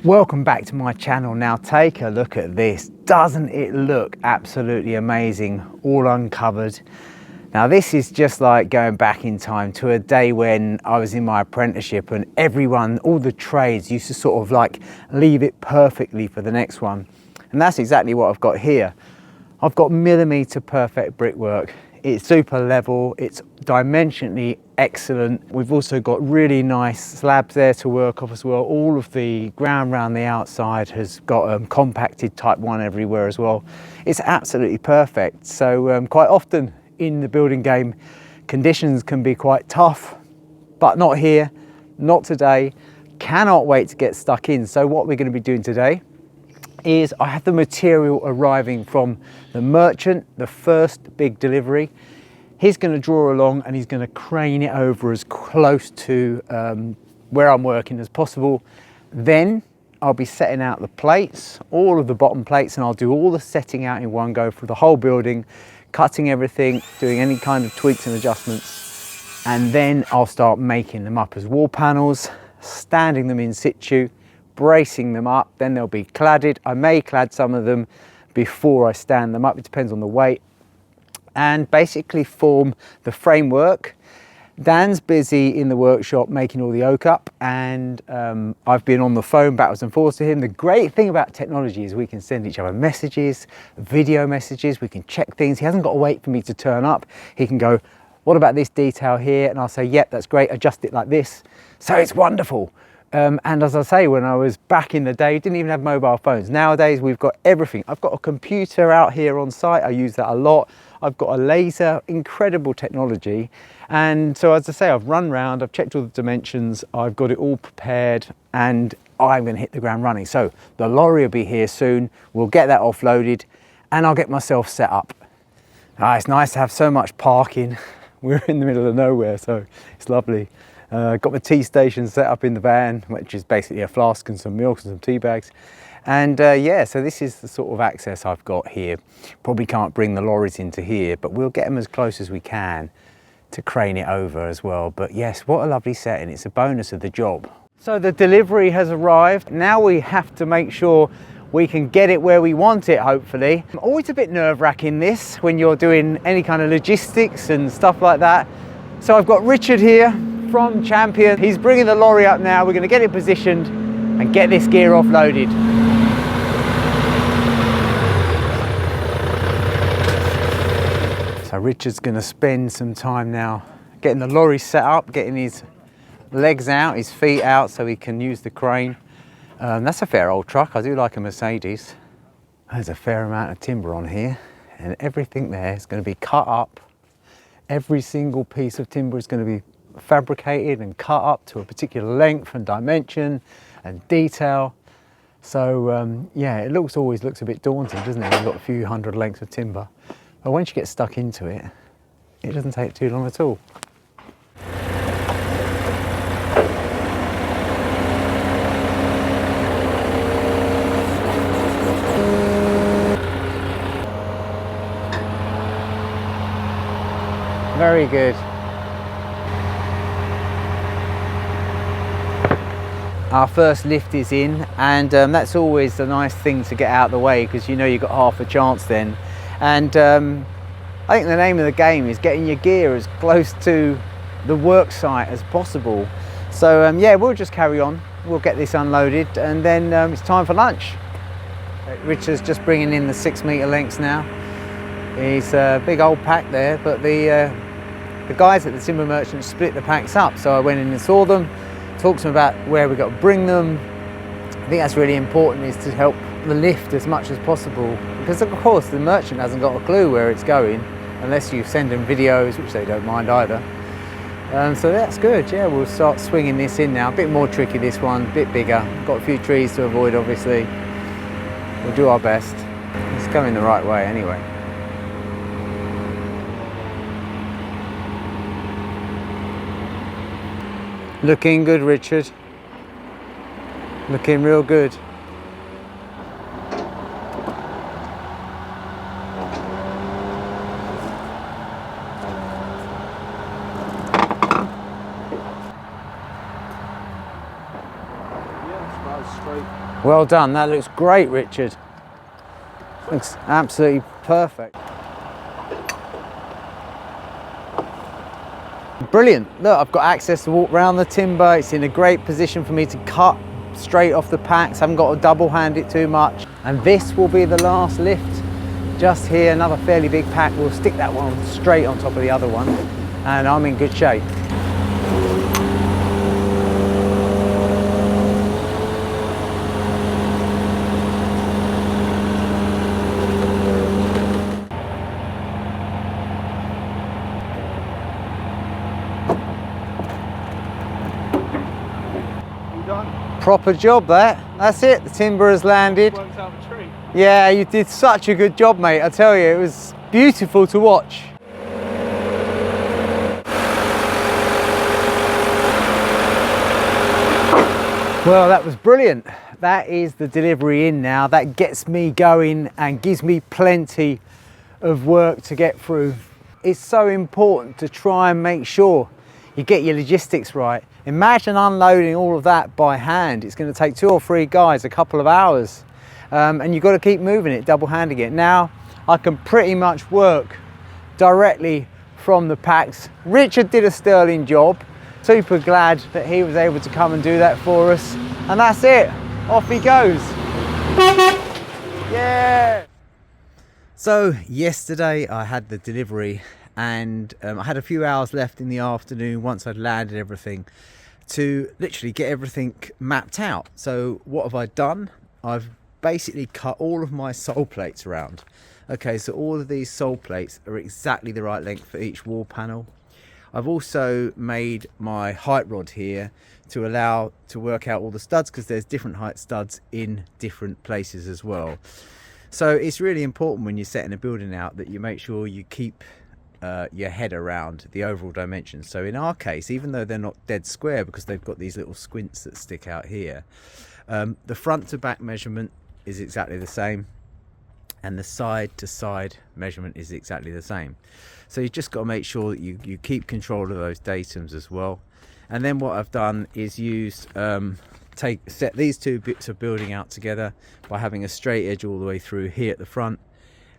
Welcome back to my channel. Now take a look at this. Doesn't it look absolutely amazing, all uncovered? Now this is just like going back in time to a day when I was in my apprenticeship and everyone, all the trades used to sort of like leave it perfectly for the next one. And that's exactly what I've got here. I've got millimetre perfect brickwork. It's super level, it's dimensionally excellent. We've also got really nice slabs there to work off as well. All of the ground around the outside has got compacted type 1 everywhere as well. It's absolutely perfect. So quite often in the building game, conditions can be quite tough, but not here, not today. Cannot wait to get stuck in. So what we're going to be doing today is I have the material arriving from the merchant, the first big delivery. He's going to draw along and he's going to crane it over as close to where I'm working as possible. Then I'll be setting out the plates, all of the bottom plates, and I'll do all the setting out in one go for the whole building, cutting everything, doing any kind of tweaks and adjustments. And then I'll start making them up as wall panels, standing them in situ, bracing them up, then they'll be cladded. I may clad some of them before I stand them up, it depends on the weight, and basically form the framework. Dan's busy in the workshop making all the oak up, and I've been on the phone backwards and forwards to him. The great thing about technology is we can send each other messages, video messages, we can check things. He hasn't got to wait for me to turn up. He can go, what about this detail here? And I'll say, yep, that's great, adjust it like this. So it's wonderful. And as I say, when I was back in the day, didn't even have mobile phones. Nowadays, we've got everything. I've got a computer out here on site. I use that a lot. I've got a laser, incredible technology. And so as I say, I've run round, I've checked all the dimensions, I've got it all prepared, and I'm going to hit the ground running. So the lorry will be here soon. We'll get that offloaded and I'll get myself set up. It's nice to have so much parking. We're in the middle of nowhere, so it's lovely. Got my tea station set up in the van, which is basically a flask and some milk and some tea bags. And yeah, so this is the sort of access I've got here. Probably can't bring the lorries into here, but we'll get them as close as we can to crane it over as well. But yes, what a lovely setting. It's a bonus of the job. So the delivery has arrived. Now we have to make sure we can get it where we want it, hopefully. Always a bit nerve-wracking this when you're doing any kind of logistics and stuff like that. So I've got Richard here from Champion. He's bringing the lorry up now. We're going to get it positioned and get this gear offloaded. So Richard's going to spend some time now getting the lorry set up, getting his legs out, his feet out so he can use the crane. That's a fair old truck. I do like a Mercedes. There's a fair amount of timber on here and everything there is going to be cut up. Every single piece of timber is going to be fabricated and cut up to a particular length and dimension and detail. So yeah, it always looks a bit daunting, doesn't it? We've got a few hundred lengths of timber, but once you get stuck into it, it doesn't take too long at all. Very good. Our first lift is in, and that's always the nice thing to get out of the way, because you know you've got half a chance then. And I think the name of the game is getting your gear as close to the work site as possible. So yeah, we'll just carry on. We'll get this unloaded and then it's time for lunch. Richard's just bringing in the 6 metre lengths now. He's a big old pack there, but the guys at the timber merchant split the packs up. So I went in and saw them, talked to them about where we've got to bring them. I think that's really important, is to help the lift as much as possible, because of course the merchant hasn't got a clue where it's going unless you send them videos, which they don't mind either. So that's good. Yeah, we'll start swinging this in now. A bit more tricky, this one, a bit bigger. Got a few trees to avoid, obviously. We'll do our best. It's going the right way anyway. Looking good, Richard. Looking real good. That was straight. Well done, that looks great, Richard. Looks absolutely perfect. Brilliant. Look, I've got access to walk around the timber. It's in a great position for me to cut straight off the packs. I haven't got to double hand it too much. And this will be the last lift. Just here, another fairly big pack. We'll stick that one straight on top of the other one. And I'm in good shape. Proper job there. That's it, the timber has landed. Worked out the tree. Yeah, you did such a good job, mate. I tell you, it was beautiful to watch. Well, that was brilliant. That is the delivery in now. That gets me going and gives me plenty of work to get through. It's so important to try and make sure you get your logistics right. Imagine unloading all of that by hand. It's going to take 2 or 3 guys a couple of hours, and you've got to keep moving it, double handing it. Now I can pretty much work directly from the packs. Richard did a sterling job. Super glad that he was able to come and do that for us. And that's it, off he goes. Yeah. So yesterday I had the delivery, and I had a few hours left in the afternoon once I'd landed everything to literally get everything mapped out. So what have I done? I've basically cut all of my sole plates around. Okay, so all of these sole plates are exactly the right length for each wall panel. I've also made my height rod here to allow to work out all the studs, because there's different height studs in different places as well. So it's really important when you're setting a building out that you make sure you keep your head around the overall dimensions. So in our case, even though they're not dead square because they've got these little squints that stick out here, the front to back measurement is exactly the same, and the side to side measurement is exactly the same. So you've just got to make sure that you keep control of those datums as well. And then what I've done is used set these 2 bits of building out together by having a straight edge all the way through here at the front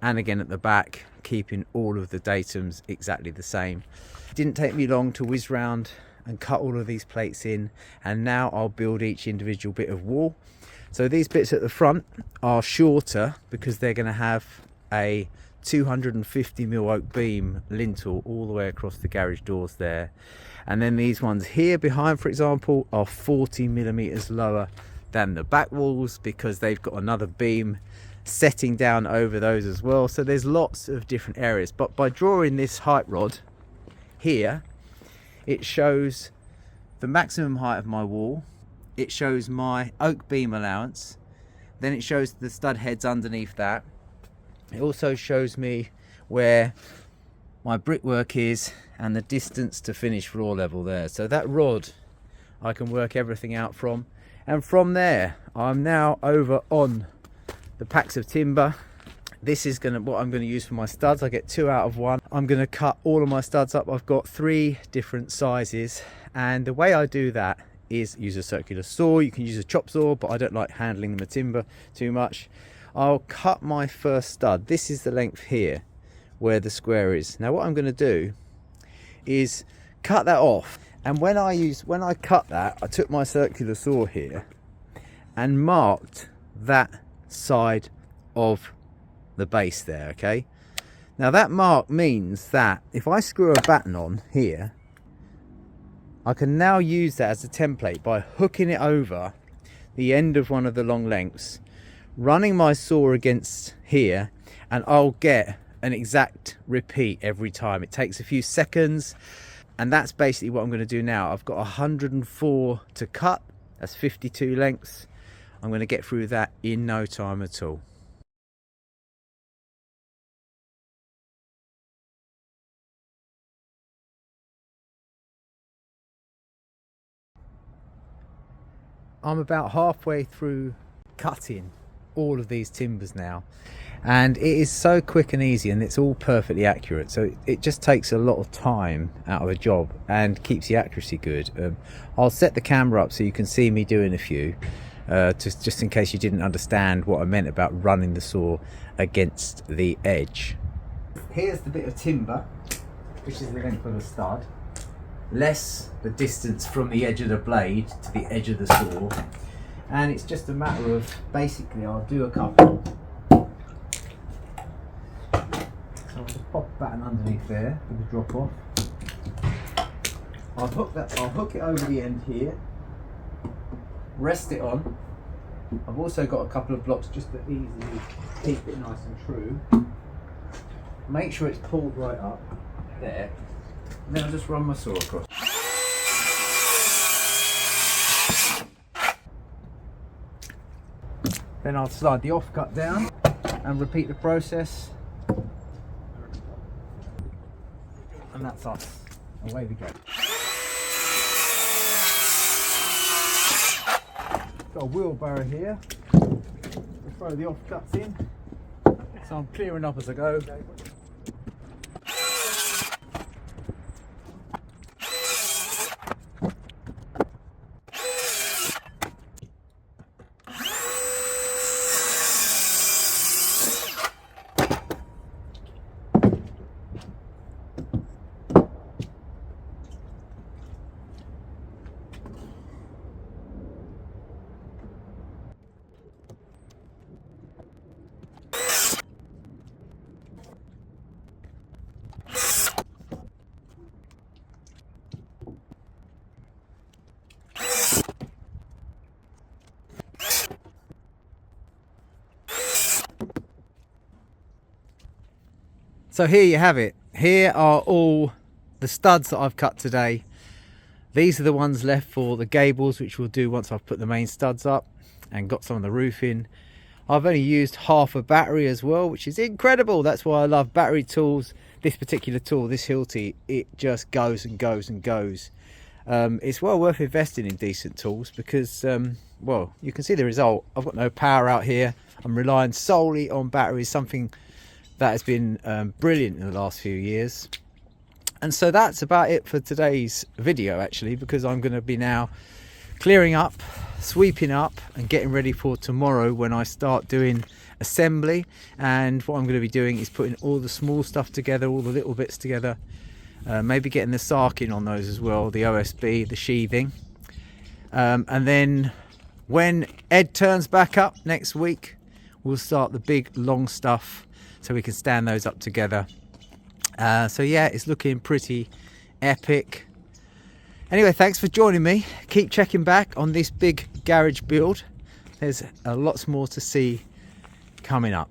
and again at the back, keeping all of the datums exactly the same. It didn't take me long to whiz round and cut all of these plates in, and now I'll build each individual bit of wall. So these bits at the front are shorter because they're going to have a 250mm oak beam lintel all the way across the garage doors there, and then these ones here behind, for example, are 40mm lower than the back walls because they've got another beam setting down over those as well. So there's lots of different areas, but by drawing this height rod here, it shows the maximum height of my wall, it shows my oak beam allowance, then it shows the stud heads underneath that. It also shows me where my brickwork is and the distance to finished floor level there. So that rod I can work everything out from, and from there I'm now over on the packs of timber. This is what I'm going to use for my studs. I get 2 out of 1. I'm going to cut all of my studs up. I've got 3 different sizes, and the way I do that is use a circular saw. You can use a chop saw, but I don't like handling the timber too much. I'll cut my first stud. This is the length here where the square is. Now what I'm going to do is cut that off, and when I cut that, I took my circular saw here and marked that side of the base there. Okay, now that mark means that if I screw a batten on here, I can now use that as a template by hooking it over the end of one of the long lengths, running my saw against here, and I'll get an exact repeat every time. It takes a few seconds, and that's basically what I'm going to do now. I've got 104 to cut, that's 52 lengths. I'm going to get through that in no time at all. I'm about halfway through cutting all of these timbers now, and it is so quick and easy, and it's all perfectly accurate. So it just takes a lot of time out of a job and keeps the accuracy good. I'll set the camera up so you can see me doing a few. just in case you didn't understand what I meant about running the saw against the edge. Here's the bit of timber, which is the length of the stud, less the distance from the edge of the blade to the edge of the saw, and it's just a matter of, basically I'll do a couple. So I'll just pop Batten underneath there with the drop off. I'll hook it over the end here, rest it on. I've also got a couple of blocks just to easily keep it nice and true. Make sure it's pulled right up there, and then I'll just run my saw across. Then I'll slide the offcut down and repeat the process, and that's us. Away we go. Got a wheelbarrow here. We'll throw the offcuts in, so I'm clearing up as I go. So here you have it. Here are all the studs that I've cut today. These are the ones left for the gables, which we'll do once I've put the main studs up and got some of the roof in. I've only used half a battery as well, which is incredible. That's why I love battery tools. This particular tool, this Hilti, it just goes and goes and goes. It's well worth investing in decent tools because, well, you can see the result. I've got no power out here. I'm relying solely on batteries, something that has been brilliant in the last few years. And so that's about it for today's video, actually, because I'm going to be now clearing up, sweeping up and getting ready for tomorrow when I start doing assembly. And what I'm going to be doing is putting all the small stuff together, all the little bits together, maybe getting the sarking on those as well, the OSB, the sheathing. And then when Ed turns back up next week, we'll start the big long stuff, so we can stand those up together. So yeah, it's looking pretty epic. Anyway, thanks for joining me. Keep checking back on this big garage build. There's lots more to see coming up.